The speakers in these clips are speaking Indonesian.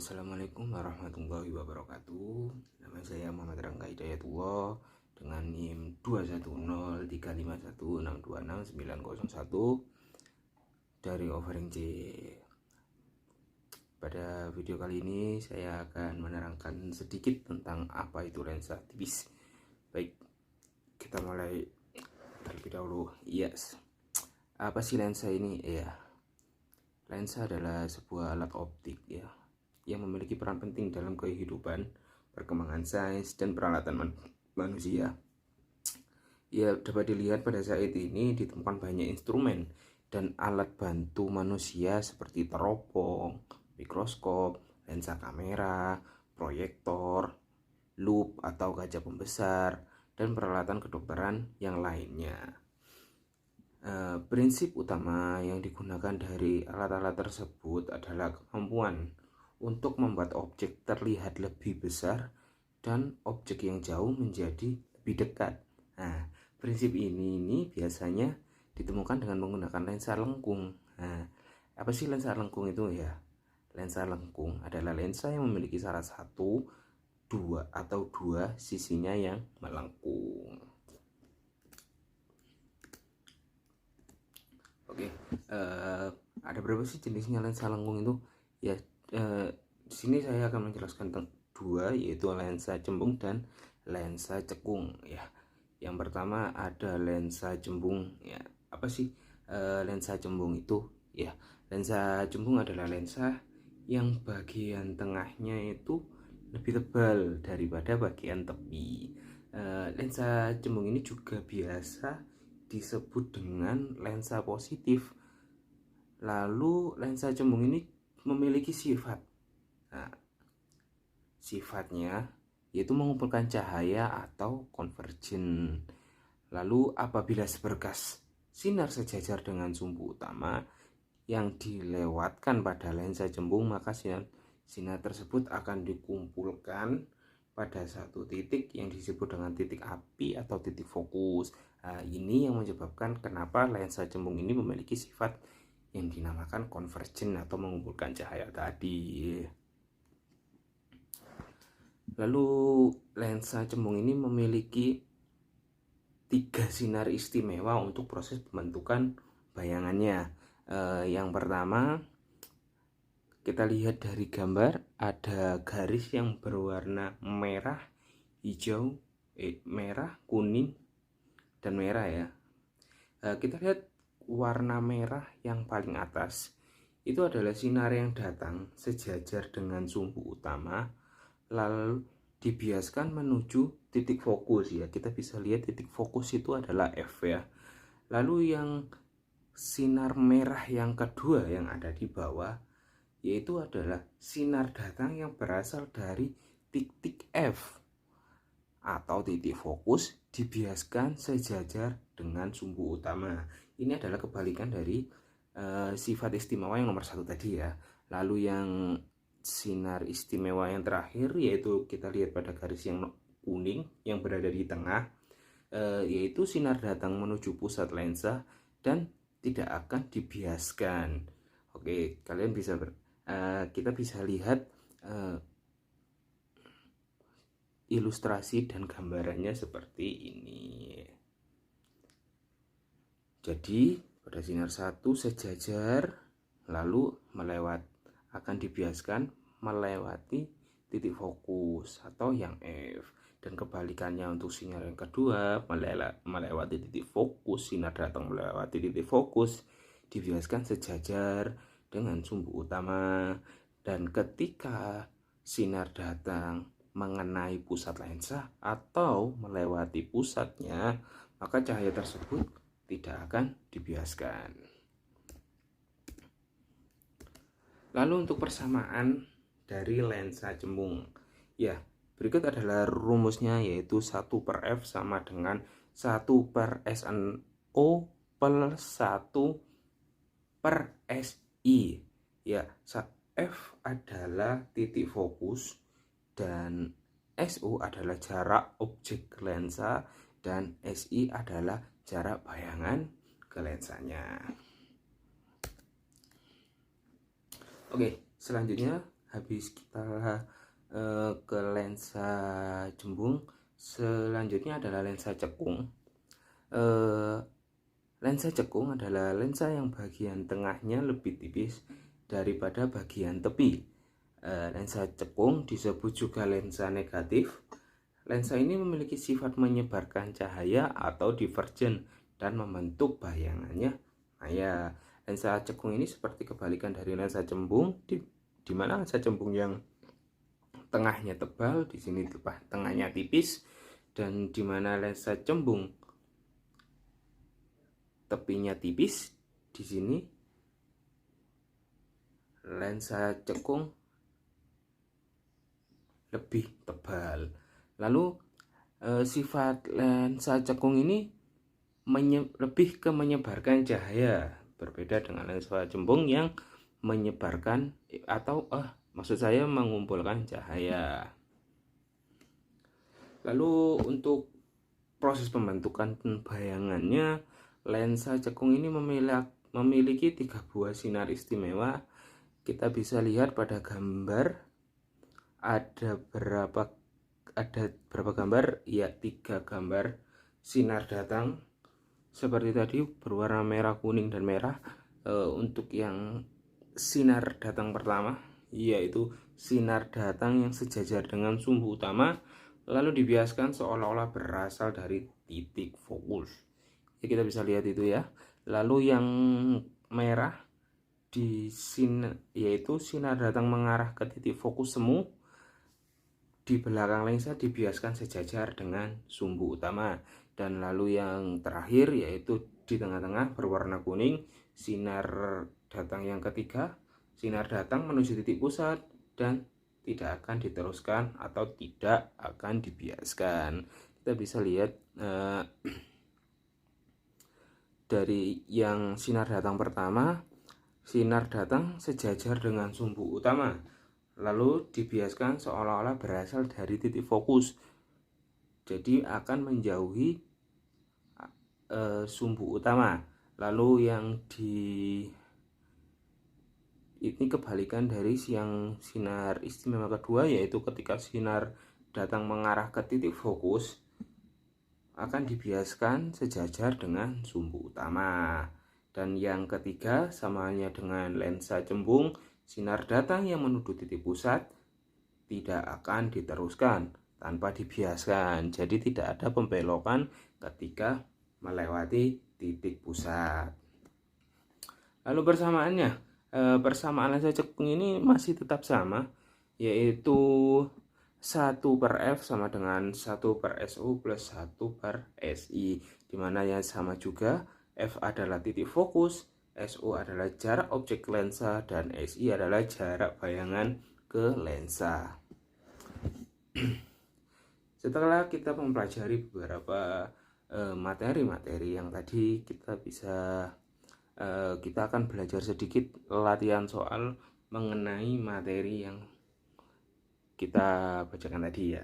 Assalamualaikum warahmatullahi wabarakatuh. Nama saya Muhammad Rangga Hidayatullah dengan NIM 2103516266901 dari Offering C. Pada video kali ini saya akan menerangkan sedikit tentang apa itu lensa tipis. Baik, kita mulai terlebih dahulu. Yes. Apa sih lensa ini? Ya, lensa adalah sebuah alat optik ya yang memiliki peran penting dalam kehidupan, perkembangan sains, dan peralatan manusia. Ya, dapat dilihat pada saat ini ditemukan banyak instrumen dan alat bantu manusia seperti teropong, mikroskop, lensa kamera, proyektor, loop atau kaca pembesar, dan peralatan kedokteran yang lainnya. Prinsip utama yang digunakan dari alat-alat tersebut adalah kemampuan untuk membuat objek terlihat lebih besar dan objek yang jauh menjadi lebih dekat. Nah, prinsip ini biasanya ditemukan dengan menggunakan lensa lengkung. Nah, apa sih lensa lengkung itu ya? Lensa lengkung adalah lensa yang memiliki salah satu, dua sisinya yang melengkung. Oke, ada berapa sih jenisnya lensa lengkung itu? Ya, di sini saya akan menjelaskan tentang dua, yaitu lensa cembung dan lensa cekung. Ya, yang pertama ada lensa cembung. Ya, apa sih lensa cembung itu? Ya, lensa cembung adalah lensa yang bagian tengahnya itu lebih tebal daripada bagian tepi. Lensa cembung ini juga biasa disebut dengan lensa positif. Lalu lensa cembung ini memiliki sifat. Nah, sifatnya yaitu mengumpulkan cahaya atau konvergen. Lalu apabila seberkas sinar sejajar dengan sumbu utama yang dilewatkan pada lensa cembung, maka sinar tersebut akan dikumpulkan pada satu titik yang disebut dengan titik api atau titik fokus. Nah, ini yang menyebabkan kenapa lensa cembung ini memiliki sifat yang dinamakan konvergen atau mengumpulkan cahaya tadi. Lalu lensa cembung ini memiliki 3 sinar istimewa untuk proses pembentukan bayangannya. Yang pertama, kita lihat dari gambar ada garis yang berwarna merah, hijau, merah, kuning, dan merah ya. Kita lihat warna merah yang paling atas itu adalah sinar yang datang sejajar dengan sumbu utama lalu dibiaskan menuju titik fokus ya. Kita bisa lihat titik fokus itu adalah F ya. Lalu yang sinar merah yang kedua yang ada di bawah yaitu adalah sinar datang yang berasal dari titik F atau titik fokus dibiaskan sejajar dengan sumbu utama. Ini adalah kebalikan dari sifat istimewa yang nomor 1 tadi ya. Lalu yang sinar istimewa yang terakhir yaitu kita lihat pada garis yang kuning yang berada di tengah, yaitu sinar datang menuju pusat lensa dan tidak akan dibiaskan. Oke, kalian bisa kita bisa lihat ilustrasi dan gambarannya seperti ini. Jadi pada sinar 1 sejajar lalu akan dibiaskan melewati titik fokus atau yang F, dan kebalikannya untuk sinar yang kedua melewati titik fokus, sinar datang melewati titik fokus dibiaskan sejajar dengan sumbu utama, dan ketika sinar datang mengenai pusat lensa atau melewati pusatnya, maka cahaya tersebut tidak akan dibiaskan. Lalu untuk persamaan dari lensa cembung ya, berikut adalah rumusnya, yaitu 1/F sama dengan 1/SNO plus 1/SI ya. F adalah titik fokus dan SO adalah jarak objek lensa dan SI adalah jarak bayangan ke lensanya. Oke, selanjutnya habis kita ke lensa jembung, selanjutnya adalah lensa cekung. Lensa cekung adalah lensa yang bagian tengahnya lebih tipis daripada bagian tepi. Lensa cekung disebut juga lensa negatif. Lensa ini memiliki sifat menyebarkan cahaya atau divergen dan membentuk bayangannya maya. Lensa cekung ini seperti kebalikan dari lensa cembung, di mana lensa cembung yang tengahnya tebal, di sini tengahnya tipis, dan di mana lensa cembung tepinya tipis, di sini lensa cekung lebih tebal. Lalu sifat lensa cekung ini lebih ke menyebarkan cahaya, berbeda dengan lensa cembung yang menyebarkan atau maksud saya mengumpulkan cahaya. Lalu untuk proses pembentukan bayangannya, lensa cekung ini memiliki 3 buah sinar istimewa. Kita bisa lihat pada gambar ada berapa gambar? Ya, 3 gambar sinar datang seperti tadi berwarna merah, kuning, dan merah. Untuk yang sinar datang pertama, yaitu sinar datang yang sejajar dengan sumbu utama, lalu dibiaskan seolah-olah berasal dari titik fokus. Ya, kita bisa lihat itu ya. Lalu yang merah yaitu sinar datang mengarah ke titik fokus semu di belakang lensa, dibiaskan sejajar dengan sumbu utama. Dan lalu yang terakhir yaitu di tengah-tengah berwarna kuning, sinar datang yang ketiga, sinar datang menuju titik pusat dan tidak akan diteruskan atau tidak akan dibiaskan. Kita bisa lihat dari yang sinar datang pertama, sinar datang sejajar dengan sumbu utama, lalu dibiaskan seolah-olah berasal dari titik fokus, jadi akan menjauhi sumbu utama. Lalu yang ini kebalikan dari yang sinar istimewa kedua, yaitu ketika sinar datang mengarah ke titik fokus akan dibiaskan sejajar dengan sumbu utama. Dan yang ketiga, sama halnya dengan lensa cembung, sinar datang yang menuju titik pusat tidak akan diteruskan tanpa dibiaskan. Jadi tidak ada pembelokan ketika melewati titik pusat. Lalu persamaan lensa cekung ini masih tetap sama, yaitu 1/f sama dengan 1/SU plus 1/SI, dimana yang sama juga F adalah titik fokus, SU adalah jarak objek lensa, dan SI adalah jarak bayangan ke lensa. Setelah kita mempelajari beberapa materi-materi yang tadi, kita akan belajar sedikit latihan soal mengenai materi yang kita bacakan tadi ya.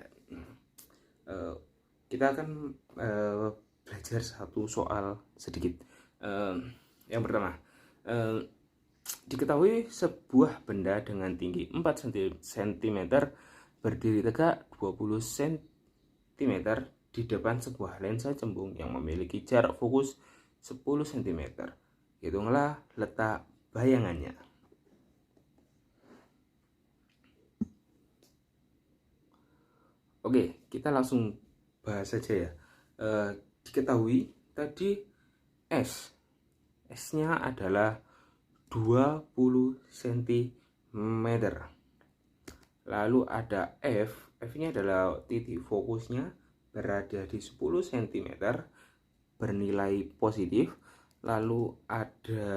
Kita akan belajar satu soal sedikit. Yang pertama, diketahui sebuah benda dengan tinggi 4 cm berdiri tegak 20 cm di depan sebuah lensa cembung yang memiliki jarak fokus 10 cm. Hitunglah letak bayangannya. Oke, kita langsung bahas saja ya. Diketahui tadi S-nya adalah 20 cm. Lalu ada F-nya adalah titik fokusnya berada di 10 cm bernilai positif. Lalu ada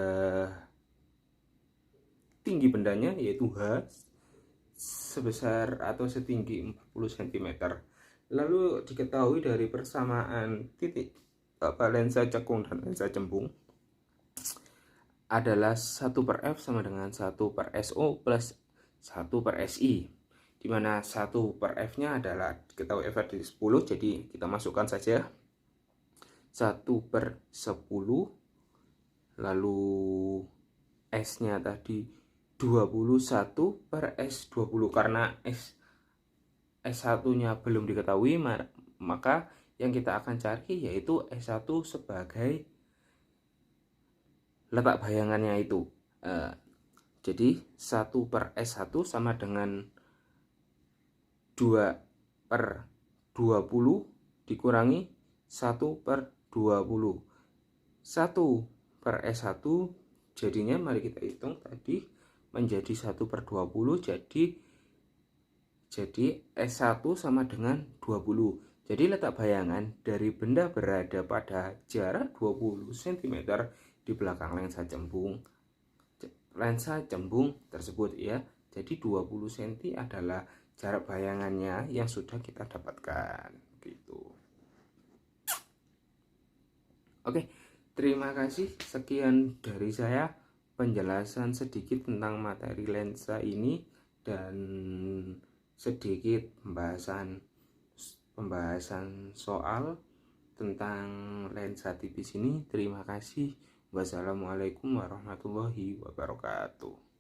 tinggi bendanya yaitu H sebesar atau setinggi 40 cm. Lalu diketahui dari persamaan titik lensa cekung dan lensa cembung adalah 1/f sama dengan 1/SO plus 1/SI, dimana 1/f nya adalah diketahui F dari 10, jadi kita masukkan saja 1/10, lalu S nya tadi 21 per S20. Karena S1 nya belum diketahui, maka yang kita akan cari yaitu S1 sebagai letak bayangannya itu. Jadi 1 per S1 sama dengan 2 per 20 dikurangi 1 per 20. 1 per S1 jadinya, mari kita hitung tadi, menjadi 1 per 20, jadi S1 sama dengan 20. Jadi letak bayangan dari benda berada pada jarak 20 cm di belakang lensa cembung tersebut ya. Jadi 20 cm adalah jarak bayangannya yang sudah kita dapatkan gitu. Oke, terima kasih. Sekian dari saya penjelasan sedikit tentang materi lensa ini dan sedikit pembahasan soal tentang lensa tipis ini. Terima kasih. Wassalamualaikum warahmatullahi wabarakatuh.